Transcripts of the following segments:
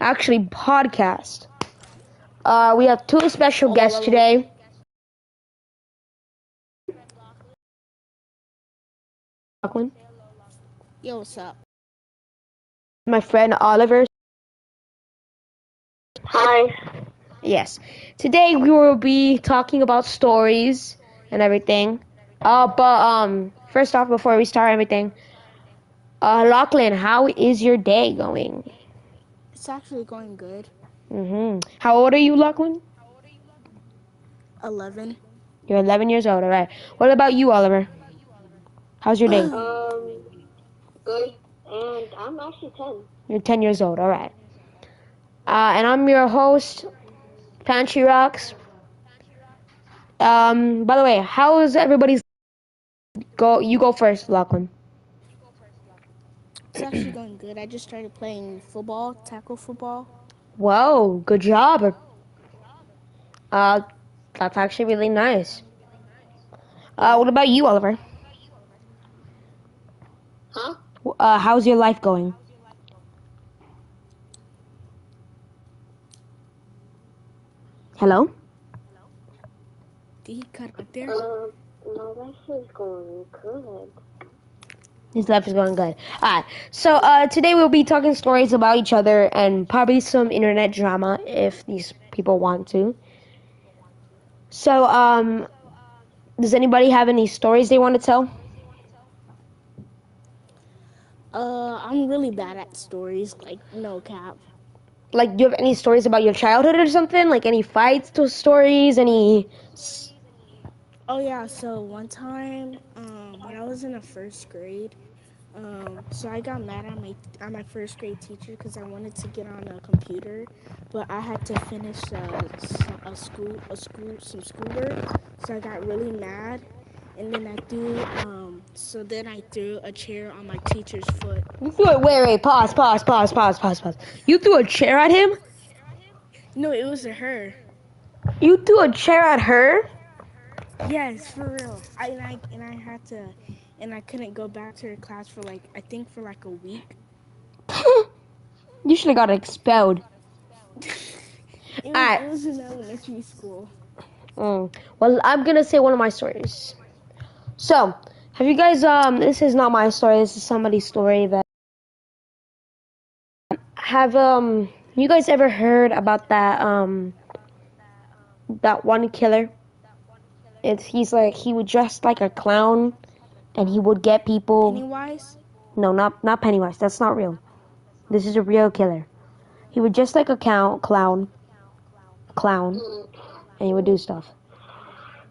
actually podcast. We have two special guests today. Lauchlan. Yo, what's up? My friend Oliver. Hi. Yes. Today we will be talking about stories and everything. But first off, before we start everything, Lauchlan, how is your day going? It's actually going good. How old are you, Lauchlan? 11. You're 11 years old. All right. What about you, Oliver? How's your day? Good. And I'm actually 10. You're 10 years old. All right. And I'm your host, Panchirocks. By the way, how is everybody's go? You go first, Lauchlan. It's actually going good. I just started playing football, tackle football. Whoa, good job. That's actually really nice. What about you, Oliver? Huh? How's your life going? Hello? Did he cut out there? My life is going good. His life is going good. Alright, so today we'll be talking stories about each other and probably some internet drama if these people want to. So, does anybody have any stories they want to tell? I'm really bad at stories, like no cap. Like, do you have any stories about your childhood or something? Like any fights to stories, any... Oh yeah, so one time, when I was in the first grade, so I got mad at my first grade teacher because I wanted to get on a computer, but I had to finish some schoolwork. So I got really mad, and then I threw a chair on my teacher's foot. You threw it... Wait, pause. You threw a chair at him? No, it was her. You threw a chair at her? Yes, for real. I couldn't go back to her class for like a week. You should have got expelled. It was in elementary school. Well, I'm gonna say one of my stories. So, have you guys, this is not my story, this is somebody's story that... Have, you guys ever heard about that one killer? He would dress like a clown, and he would get people... Pennywise? No, not Pennywise, that's not real. This is a real killer. He would dress like a clown, and he would do stuff.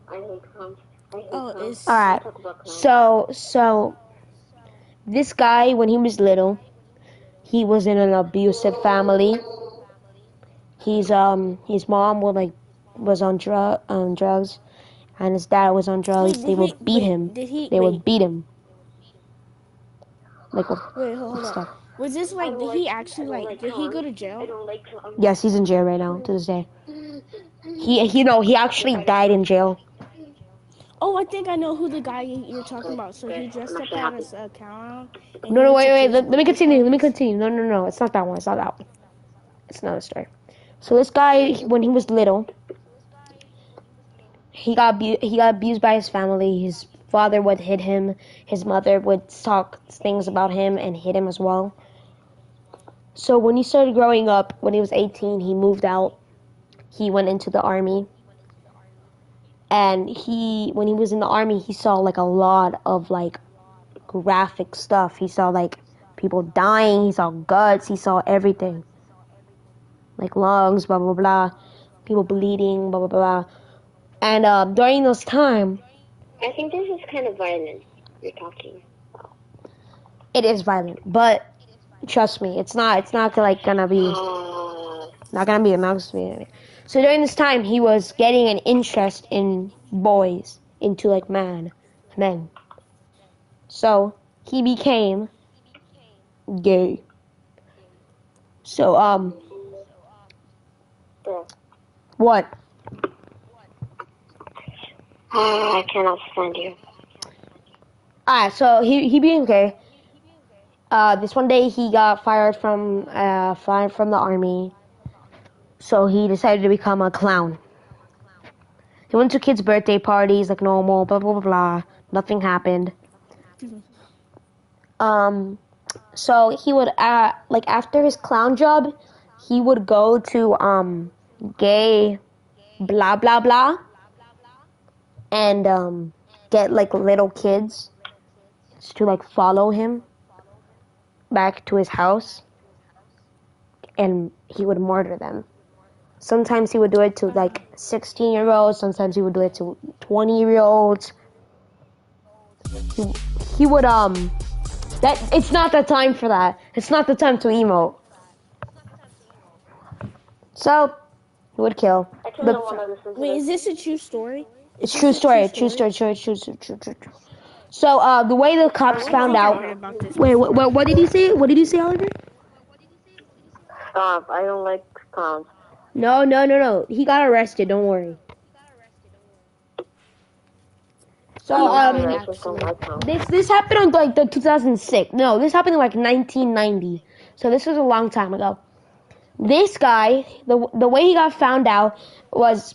I hate clowns. Alright, so this guy, when he was little, he was in an abusive family. His mom was on drugs, and his dad was on drugs. They would beat him. Would beat him. Like hold stuff. on. Was this did he actually did he go to jail? Yes, he's in jail right now to this day. He actually died in jail. Oh, I think I know who the guy you're talking about. So he dressed up as a clown. No, wait. Let me continue. No. It's not that one. It's another story. So this guy, when he was little, he got abused by his family. His father would hit him. His mother would talk things about him and hit him as well. So when he started growing up, when he was 18, he moved out. He went into the army. And when he was in the army, he saw like a lot of like graphic stuff. He saw like people dying. He saw guts. He saw everything. Like lungs, blah, blah, blah. People bleeding, blah, blah, blah. And during those time... I think this is kind of violent, you're talking about. It is violent, but trust me, it's not gonna be... Not gonna be amongst me. So during this time, he was getting an interest in boys, into like men. So he became gay. So what? I cannot stand you. Alright, so he became gay. This one day he got fired from the army, so he decided to become a clown. He went to kids' birthday parties like normal, blah blah blah blah. Nothing happened. So he would like after his clown job, he would go to gay blah blah blah and get like little kids to like follow him back to his house, and he would murder them. Sometimes he would do it to like 16-year-olds. Sometimes he would do it to 20-year-olds. He would that it's not the time for that. It's not the time to emote. So he would kill. Actually, I don't want to listen to Wait, this. is this a true story? It's true story. True story. True. So the way the cops found out. Wait, what did you say? What did you say, Oliver? Stop. I don't like clowns. No. He got arrested. Don't worry. So this happened in like the 2006. No, this happened in like 1990. So this was a long time ago. This guy, the way he got found out was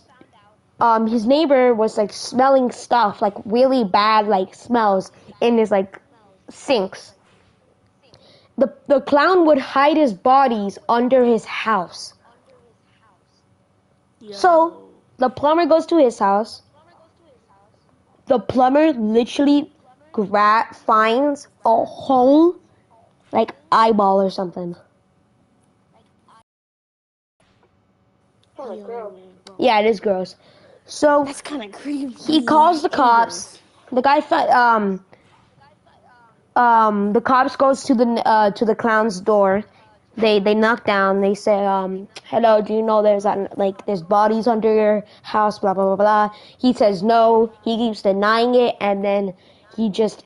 his neighbor was like smelling stuff, like really bad like smells in his like sinks. The clown would hide his bodies under his house. So the plumber goes to his house. The plumber literally finds a whole like eyeball or something. Yeah, it is gross. So That's kind of creepy. he calls the cops. The guy the cops goes to the clown's door. They knock down. They say, hello, do you know there's bodies under your house, blah blah blah blah. He says no. He keeps denying it, and then he just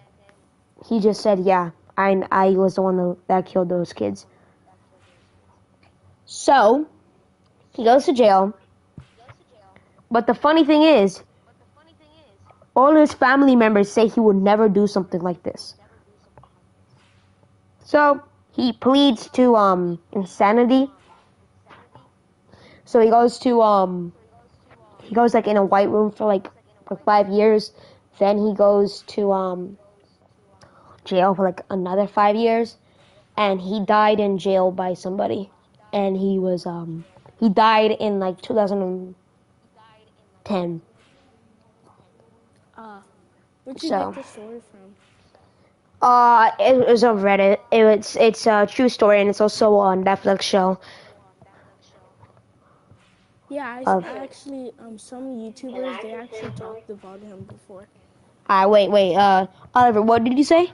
said, yeah, I was the one that killed those kids. So he goes to jail. But the funny thing is, all his family members say he would never do something like this. So he pleads to insanity. So he goes like in a white room for 5 years. Then he goes to jail for like another 5 years, and he died in jail by somebody. And he died in like 2010. Where'd you get this story from? It was on Reddit. It's a true story, and it's also on Netflix show. Yeah, I actually some YouTubers they actually talked about him before. Wait, Oliver, what did you say?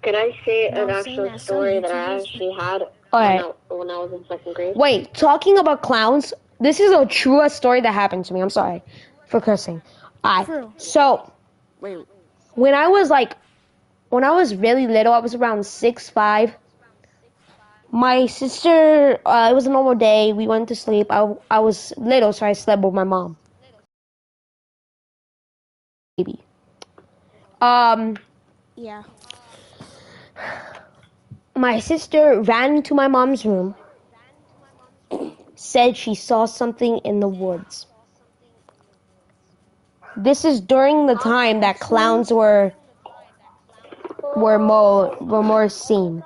Could I say No, an I'm saying actual that story some that I YouTubers- actually had Alright. when I was in second grade? Wait, talking about clowns, this is a true story that happened to me. I'm sorry for cursing. True. So, Wait. when I was really little, I was around 6'5". My sister, it was a normal day. We went to sleep. I was little, so I slept with my mom. Baby. Yeah. My sister ran into my mom's room, said she saw something in the woods. This is during the time that clowns were more seen.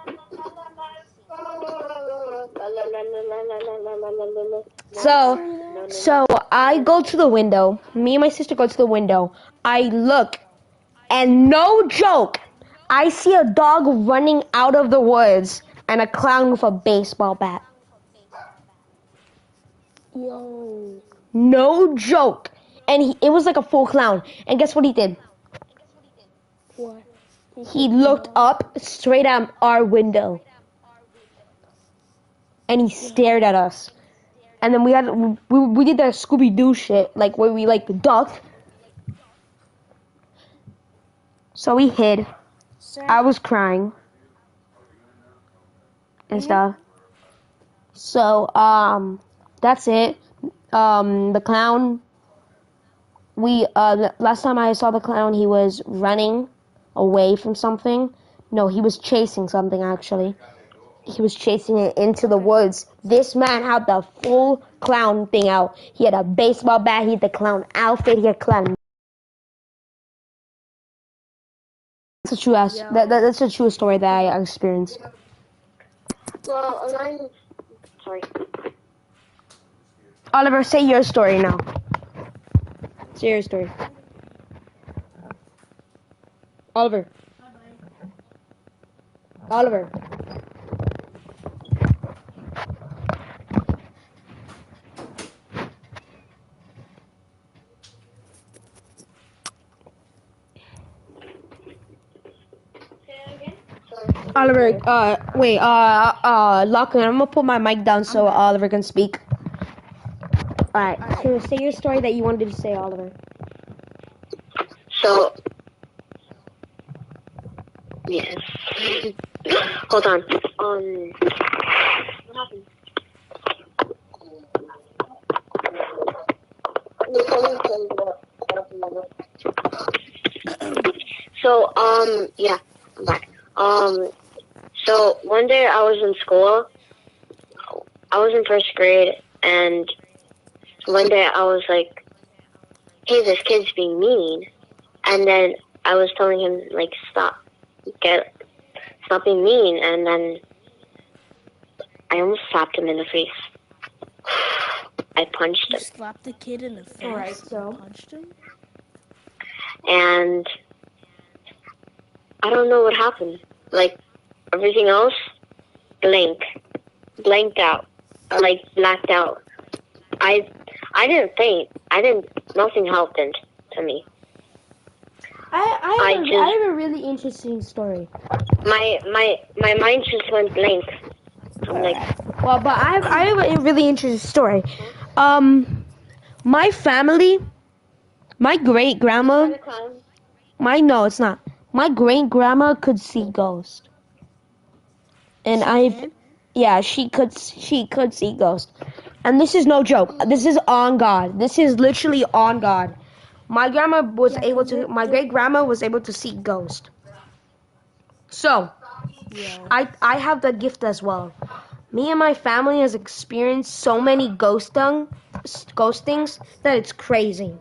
So I go to the window. Me and my sister go to the window. I look, and no joke, I see a dog running out of the woods and a clown with a baseball bat. Yo. No joke. And it was like a full clown. And guess what he did? What? He looked up straight at our window. And he stared at us. And then we did that Scooby-Doo shit, like where we like ducked. So we hid. Sir? I was crying and stuff. So that's it. The clown. Last time I saw the clown, he was running away from something. No, he was chasing something actually. He was chasing it into the woods. This man had the full clown thing out. He had a baseball bat, he had the clown outfit, he had clown. That's a true that's a true story that I experienced. Well, sorry. Oliver, say your story now. Say your story. Oliver. Oliver. Oliver, wait, Lauchlan, I'm gonna put my mic down so Oliver can speak. Alright, so say your story that you wanted to say, Oliver. So, yes. Hold on. What happened? So, yeah, I'm back. So one day I was in school. I was in first grade, and one day I was like, "Hey, this kid's being mean," and then I was telling him like, "Stop being mean," and then I almost slapped him in the face. I punched You him. slapped the kid in the face. Alright, so Punched him. And I don't know what happened. Like, everything else, blanked out, or like blacked out. I didn't faint. Nothing happened to me. I have a really interesting story. My mind just went blank. I'm like, Well, but I have a really interesting story. My family, my great grandma, no, it's not. My great grandma could see ghosts, and she could see ghosts, and this is no joke. This is on God. This is literally on God. My grandma was able to. My great grandma was able to see ghosts. So, I have the gift as well. Me and my family has experienced so many ghost things that it's crazy.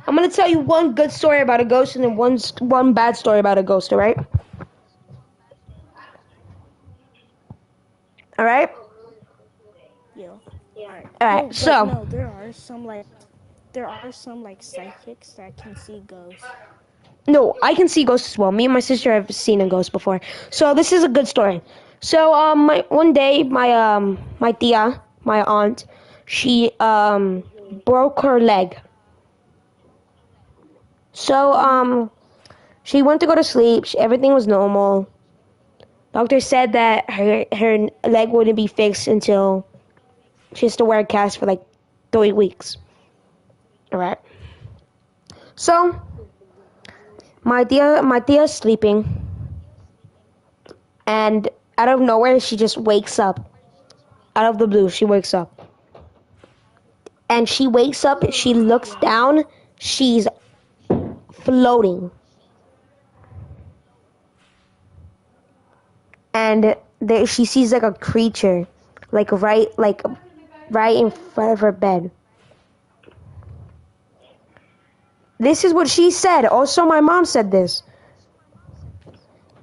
I'm gonna tell you one good story about a ghost and then one bad story about a ghost. All right? All right? Yeah. All right. No, So no, there are some like psychics that can see ghosts. no, I can see ghosts as well. Me and my sister have seen a ghost before. So this is a good story. So one day my tia, my aunt, she broke her leg. So she went to go to sleep. Everything was normal. Doctor said that her leg wouldn't be fixed until she has to wear a cast for like 3 weeks. All right. So my tia's sleeping, and out of nowhere she just wakes up. Out of the blue, she wakes up, and she wakes up. She looks down. She's floating, and there she sees like a creature, like right in front of her bed. This is what she said. Also, my mom said this.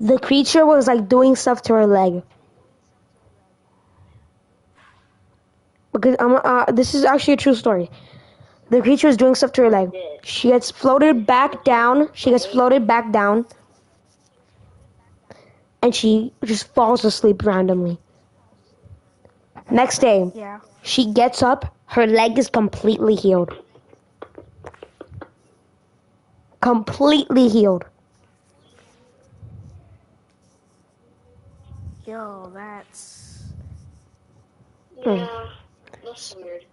The creature was like doing stuff to her leg. Because this is actually a true story. The creature was doing stuff to her leg. She gets floated back down. And she just falls asleep randomly. Next day, she gets up. Her leg is completely healed. Completely healed. Yo, that's... yeah, that's weird.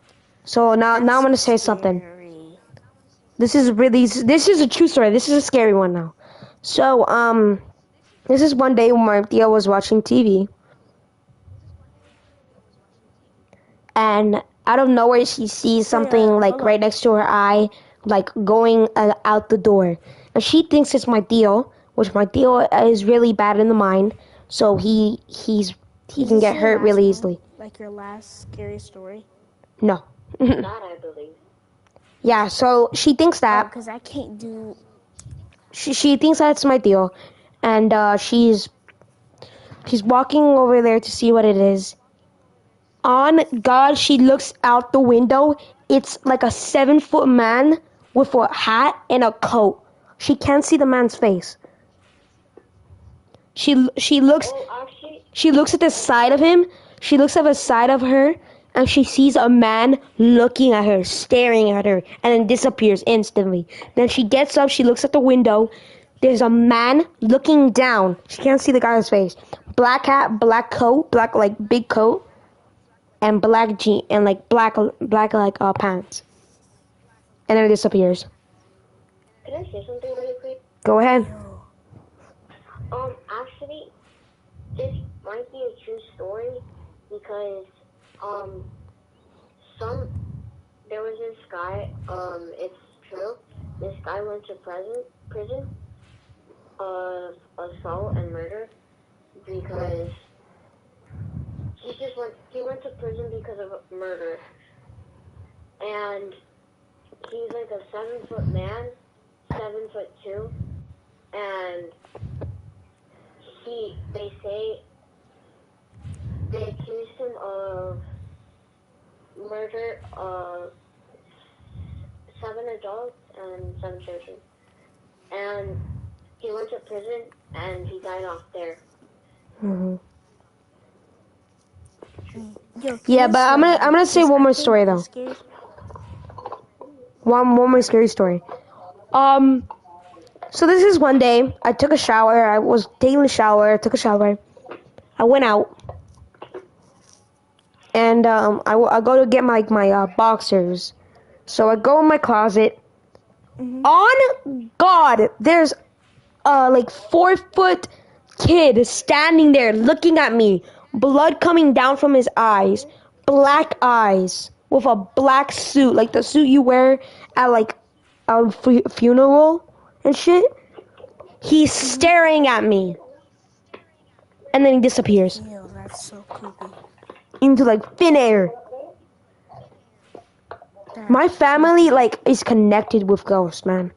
So now I'm gonna say something. This is a true story. This is a scary one now. So this is one day when my tia was watching TV, and out of nowhere she sees something like right next to her eye, like going out the door. and she thinks it's my deal, which my deal is really bad in the mind, so he Is can this get your hurt last really one? easily. Like your last scary story? No. That I believe. Yeah, so she thinks Oh, that. because I can't do. She thinks that's my deal, and she's walking over there to see what it is. On God, she looks out the window. It's like a 7-foot man with a hat and a coat. She can't see the man's face. She looks Oh, actually, she looks at the side of him. She looks at the side of her, and she sees a man looking at her, staring at her, and then disappears instantly. Then she gets up. She looks at the window. There's a man looking down. She can't see the guy's face. Black hat, black coat, black like big coat, and black jean and like black like pants. And then it disappears. can I say something really quick? Go ahead. Actually, this might be a true story because, there was this guy, it's true, this guy went to prison of assault and murder because he went to prison because of murder. And he's like a 7-foot man, 7'2", and they accused him of murder of 7 adults and 7 children. And he went to prison and he died off there. Mm-hmm. Yo, Yeah, but I'm gonna say one more story though. One more scary story. So this is one day. I took a shower. I was taking a shower. I took a shower. I went out, and I go to get my boxers. So I go in my closet. Mm-hmm. On God, there's a like 4-foot kid standing there looking at me. Blood coming down from his eyes. Black eyes with a black suit, like the suit you wear at like a funeral and shit. He's staring at me, and then he disappears Ew, that's so creepy. into like thin air. My family like is connected with ghosts, man.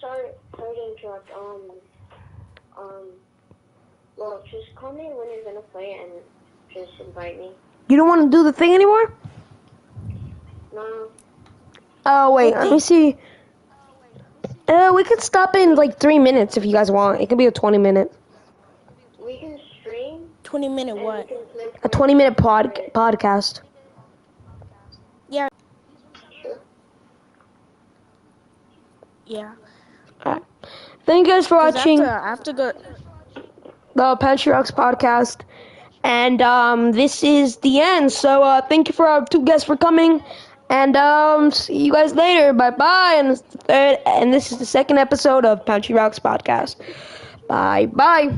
Sorry to interrupt. Well, just call me when you're gonna play and just invite me. You don't want to do the thing anymore? No. Oh wait, let me see. We could stop in like 3 minutes if you guys want. It could be a 20-minute. We can stream. 20-minute what? A 20-minute podcast. Yeah. Sure. Yeah. Alright. Thank you guys for watching I have to go. the Panchirocks podcast. And this is the end. So thank you for our 2 guests for coming. And see you guys later. Bye bye. And this is the 2nd episode of Panchirocks podcast. Bye bye.